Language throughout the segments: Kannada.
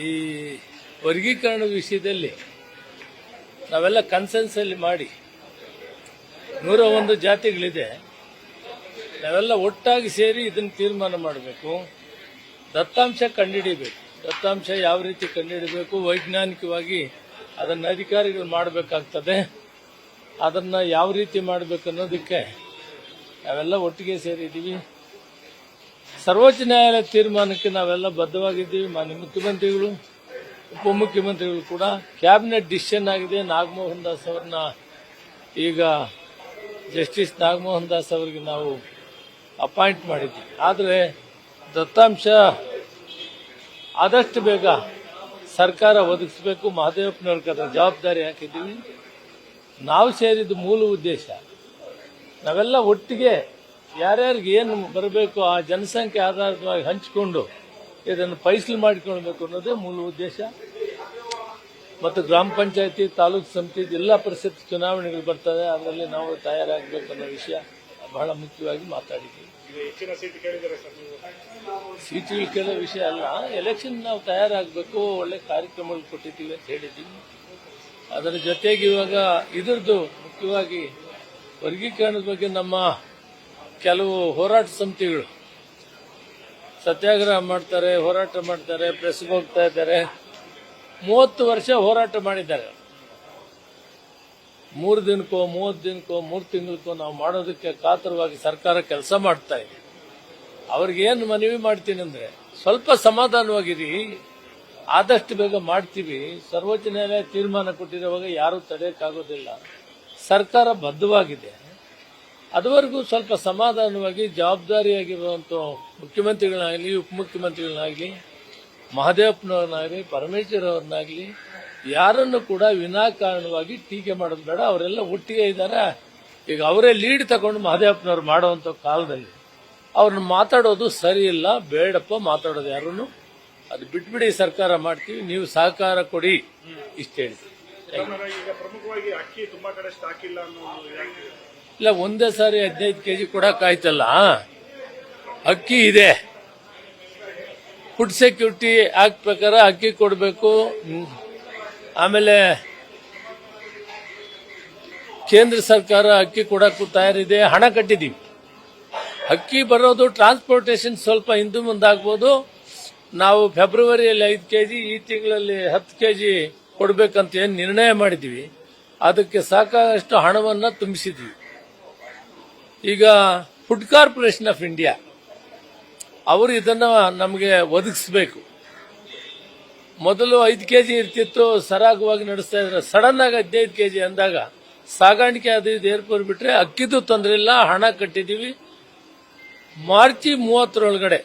ಈ ವರ್ಗೀಕರಣ ವಿಷಯದಲ್ಲಿ ನಾವೆಲ್ಲ ಕನ್ಸೆನ್ಸಲ್ಲಿ ಮಾಡಿ 101 ಜಾತಿಗಳಿದೆ. ನಾವೆಲ್ಲ ಒಟ್ಟಾಗಿ ಸೇರಿ ಇದನ್ನು ತೀರ್ಮಾನ ಮಾಡಬೇಕು. ದತ್ತಾಂಶ ಕಂಡುಹಿಡಿಯಬೇಕು. ದತ್ತಾಂಶ ಯಾವ ರೀತಿ ಕಂಡುಹಿಡಬೇಕು, ವೈಜ್ಞಾನಿಕವಾಗಿ ಅದನ್ನು ಅಧಿಕಾರಿಗಳು ಮಾಡಬೇಕಾಗ್ತದೆ. ಅದನ್ನು ಯಾವ ರೀತಿ ಮಾಡಬೇಕು ಅನ್ನೋದಕ್ಕೆ ನಾವೆಲ್ಲ ಒಟ್ಟಿಗೆ ಸೇರಿದ್ದೀವಿ. ಸರ್ವೋಚ್ಚ ನ್ಯಾಯಾಲಯ ತೀರ್ಮಾನಕ್ಕೆ ನಾವೆಲ್ಲ ಬದ್ಧವಾಗಿದ್ದೀವಿ. ಮಾನ್ಯ ಮುಖ್ಯಮಂತ್ರಿಗಳು, ಉಪಮುಖ್ಯಮಂತ್ರಿಗಳು ಕೂಡ ಕ್ಯಾಬಿನೆಟ್ ಡಿಸಿಷನ್ ಆಗಿದೆ. ನಾಗಮೋಹನ್ ದಾಸ್ ಅವರನ್ನ ಈಗ ಜಸ್ಟಿಸ್ ನಾಗಮೋಹನ್ ದಾಸ್ ಅವರಿಗೆ ನಾವು ಅಪಾಯಿಂಟ್ ಮಾಡಿದ್ದೀವಿ. ಆದರೆ ದತ್ತಾಂಶ ಆದಷ್ಟು ಬೇಗ ಸರ್ಕಾರ ಒದಗಿಸಬೇಕು. ಮಹದೇವಪ್ಪನವ್ರಿಗೆ ಅದರ ಜವಾಬ್ದಾರಿ ಹಾಕಿದ್ದೀವಿ. ನಾವು ಸೇರಿದ ಮೂಲ ಉದ್ದೇಶ ನಾವೆಲ್ಲ ಒಟ್ಟಿಗೆ ಯಾರ್ಯಾರಿಗೆ ಏನು ಬರಬೇಕು ಆ ಜನಸಂಖ್ಯೆ ಆಧಾರಿತವಾಗಿ ಹಂಚಿಕೊಂಡು ಇದನ್ನು ಫೈಸಲು ಮಾಡಿಕೊಳ್ಬೇಕು ಅನ್ನೋದೇ ಮೂಲ ಉದ್ದೇಶ. ಮತ್ತು ಗ್ರಾಮ ಪಂಚಾಯತಿ, ತಾಲೂಕು ಸಮಿತಿ, ಜಿಲ್ಲಾ ಪರಿಷತ್ ಚುನಾವಣೆಗಳು ಬರ್ತದೆ. ಅದರಲ್ಲಿ ನಾವು ತಯಾರಾಗಬೇಕು ಅನ್ನೋ ವಿಷಯ ಬಹಳ ಮುಖ್ಯವಾಗಿ ಮಾತಾಡಿದ್ದೀವಿ. ಸೀಟುಗಳು ಕೇಳೋ ವಿಷಯ ಅಲ್ಲ, ಎಲೆಕ್ಷನ್ ನಾವು ತಯಾರಾಗಬೇಕು, ಒಳ್ಳೆ ಕಾರ್ಯಕ್ರಮಗಳು ಕೊಟ್ಟಿದ್ದೀವಿ ಅಂತ ಹೇಳಿದ್ದೀವಿ. ಅದರ ಜೊತೆಗೆ ಇವಾಗ ಇದರದ್ದು ಮುಖ್ಯವಾಗಿ ವರ್ಗೀಕರಣದ ಬಗ್ಗೆ ನಮ್ಮ ಕೆಲವು ಹೋರಾಟ ಸಮಿತಿಗಳು ಸತ್ಯಾಗ್ರಹ ಮಾಡ್ತಾರೆ, ಹೋರಾಟ ಮಾಡ್ತಾರೆ, ಪ್ರೆಸ್ಗೆ ಹೋಗ್ತಾ ಇದ್ದಾರೆ. 30 ವರ್ಷ ಹೋರಾಟ ಮಾಡಿದ್ದಾರೆ. 3 ದಿನಕ್ಕೋ 30 ದಿನಕ್ಕೋ 3 ತಿಂಗಳಕ್ಕೋ ನಾವು ಮಾಡೋದಕ್ಕೆ ಕಾತರವಾಗಿ ಸರ್ಕಾರ ಕೆಲಸ ಮಾಡ್ತಾ ಇದೆ. ಅವ್ರಿಗೇನು ಮನವಿ ಮಾಡ್ತೀನಿ ಅಂದ್ರೆ ಸ್ವಲ್ಪ ಸಮಾಧಾನವಾಗಿರಿ, ಆದಷ್ಟು ಬೇಗ ಮಾಡ್ತೀವಿ. ಸರ್ವೋಚ್ಚ ನ್ಯಾಯಾಲಯ ತೀರ್ಮಾನ ಕೊಟ್ಟಿರುವಾಗ ಯಾರೂ ತಡೆಯಕ್ಕಾಗೋದಿಲ್ಲ. ಸರ್ಕಾರ ಬದ್ಧವಾಗಿದೆ. ಅದುವರೆಗೂ ಸ್ವಲ್ಪ ಸಮಾಧಾನವಾಗಿ ಜವಾಬ್ದಾರಿಯಾಗಿರುವಂಥ ಮುಖ್ಯಮಂತ್ರಿಗಳನ್ನಾಗಲಿ, ಉಪಮುಖ್ಯಮಂತ್ರಿಗಳನ್ನಾಗಲಿ, ಮಹದೇವಪ್ಪನವ್ರನ್ನಾಗಲಿ, ಪರಮೇಶ್ವರ್ ಅವ್ರನ್ನಾಗಲಿ ಯಾರನ್ನು ಕೂಡ ವಿನಾಕಾರಣವಾಗಿ ಟೀಕೆ ಮಾಡೋದು ಬೇಡ. ಅವರೆಲ್ಲ ಒಟ್ಟಿಗೆ ಇದ್ದಾರೆ. ಈಗ ಅವರೇ ಲೀಡ್ ತಗೊಂಡು ಮಹದೇವಪ್ಪನವ್ರು ಮಾಡುವಂಥ ಕಾಲದಲ್ಲಿ ಅವ್ರನ್ನ ಮಾತಾಡೋದು ಸರಿ ಇಲ್ಲ. ಬೇಡಪ್ಪ ಮಾತಾಡೋದು ಯಾರನ್ನು, ಅದು ಬಿಟ್ಬಿಡಿ, ಸರ್ಕಾರ ಮಾಡ್ತೀವಿ, ನೀವು ಸಹಕಾರ ಕೊಡಿ, ಇಷ್ಟ ಹೇಳಿ. ಇಲ್ಲ, ಒಂದೇ ಸಾರಿ 15 ಕೆಜಿ ಕೊಡಕ್ಕಾಯ್ತಲ್ಲ. ಅಕ್ಕಿ ಇದೆ, ಫುಡ್ ಸೆಕ್ಯೂರಿಟಿ ಆಕ್ಟ್ ಪ್ರಕಾರ ಅಕ್ಕಿ ಕೊಡಬೇಕು. ಆಮೇಲೆ ಕೇಂದ್ರ ಸರ್ಕಾರ ಅಕ್ಕಿ ಕೊಡಕ್ಕೂ ತಯಾರಿದೆ, ಹಣ ಕಟ್ಟಿದ್ದೀವಿ. ಅಕ್ಕಿ ಬರೋದು ಟ್ರಾನ್ಸ್ಪೋರ್ಟೇಷನ್ ಸ್ವಲ್ಪ ಹಿಂದೆ ಮುಂದಾಗ್ಬೋದು. ನಾವು ಫೆಬ್ರವರಿಯಲ್ಲಿ 5 ಕೆಜಿ, ಈ ತಿಂಗಳಲ್ಲಿ 10 ಕೆಜಿ ಕೊಡಬೇಕಂತ ಏನು ನಿರ್ಣಯ ಮಾಡಿದ್ದೀವಿ. ಅದಕ್ಕೆ ಸಾಕಷ್ಟು ಹಣವನ್ನು ತುಂಬಿಸಿದ್ವಿ. ಈಗ ಫುಡ್ ಕಾರ್ಪೊರೇಷನ್ ಆಫ್ ಇಂಡಿಯಾ ಅವರು ಇದನ್ನ ನಮಗೆ ಒದಗಿಸಬೇಕು. ಮೊದಲು 5 ಕೆಜಿ ಇರ್ತಿತ್ತು, ಸರಾಗವಾಗಿ ನಡೆಸ್ತಾ ಇದ್ರು. ಸಡನ್ ಆಗಿ 15 ಕೆಜಿ ಅಂದಾಗ ಸಾಗಾಣಿಕೆ ಅದು ಇದು ಏರ್ಪೋರ್ಟ್ ಬಿಟ್ರೆ ಅಕ್ಕಿದು ತೊಂದರೆ ಇಲ್ಲ, ಹಣ ಕಟ್ಟಿದ್ದೀವಿ. ಮಾರ್ಚ್ 30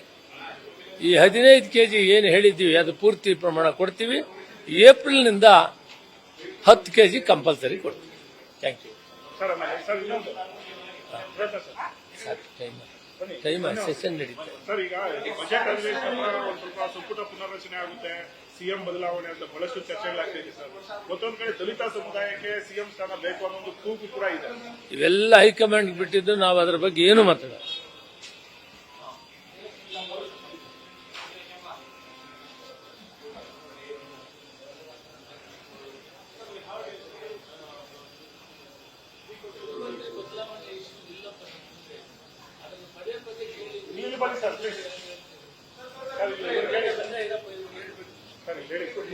ಈ 15 ಕೆಜಿ ಏನು ಹೇಳಿದ್ದೀವಿ ಅದು ಪೂರ್ತಿ ಪ್ರಮಾಣ ಕೊಡ್ತೀವಿ. ಏಪ್ರಿಲ್ನಿಂದ 10 ಕೆಜಿ ಕಂಪಲ್ಸರಿ ಕೊಡ್ತೀವಿ. Thank you. ಟೈಮ್ ಸೆಷನ್ ನಡೀತದೆ ಸರ್. ಈಗ ಬಜೆಟ್ ಅಧಿವೇಶನ ಸ್ವಲ್ಪ ಸಂಪುಟ ಪುನರ್ರಚನೆ ಆಗುತ್ತೆ, ಸಿಎಂ ಬದಲಾವಣೆ ಅಂತ ಬಹಳಷ್ಟು ಚರ್ಚೆಗಳಾಗ್ತಿದೆ ಸರ್. ಮತ್ತೊಂದು ಕಡೆ ದಲಿತ ಸಮುದಾಯಕ್ಕೆ ಸಿಎಂ ಸ್ಥಾನ ಬೇಕು ಅನ್ನೋ ಒಂದು ಕೂಗು ಕೂಡ ಇದೆ. ಇವೆಲ್ಲ ಹೈಕಮಾಂಡ್ ಬಿಟ್ಟಿದ್ದು, ನಾವು ಅದರ ಬಗ್ಗೆ ಏನು ಮಾತಾಡೋಣ.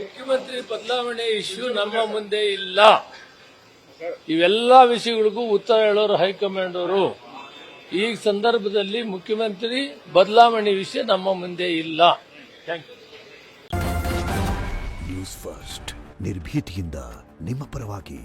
ಮುಖ್ಯಮಂತ್ರಿ ಬದಲಾವಣೆ ಇಶ್ಯೂ ನಮ್ಮ ಮುಂದೆ ಇಲ್ಲ. ಇವೆಲ್ಲ ವಿಷಯಗಳಿಗೂ ಉತ್ತರ ಹೇಳೋರು ಹೈಕಮಾಂಡ್ ಅವರು. ಈ ಸಂದರ್ಭದಲ್ಲಿ ಮುಖ್ಯಮಂತ್ರಿ ಬದಲಾವಣೆ ವಿಷಯ ನಮ್ಮ ಮುಂದೆ ಇಲ್ಲ. Thank you. ನ್ಯೂಸ್ ಫಸ್ಟ್, ನಿರ್ಭೀತಿಯಿಂದ ನಿಮ್ಮ ಪರವಾಗಿ.